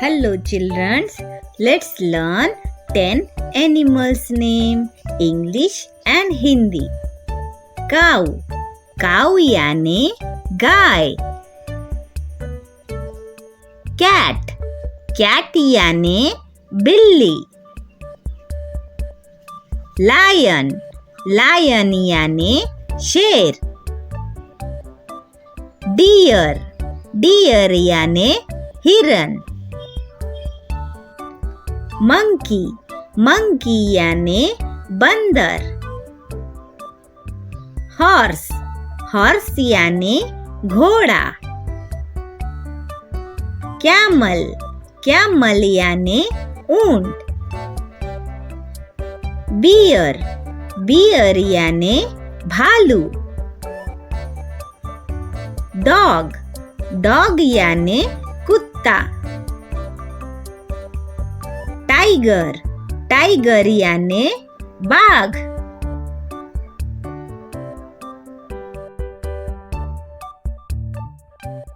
Hello children, let's learn 10 animals name, English and Hindi. Cow, cow याने गाय. Cat, cat याने बिल्ली. Lion, lion याने शेर. Deer, deer याने हिरन. Monkey, monkey याने बंदर. Horse, horse याने घोड़ा. Camel, camel याने ऊंट. Bear, bear याने भालू. Dog, dog याने कुत्ता. Tiger, tiger याने बाघ.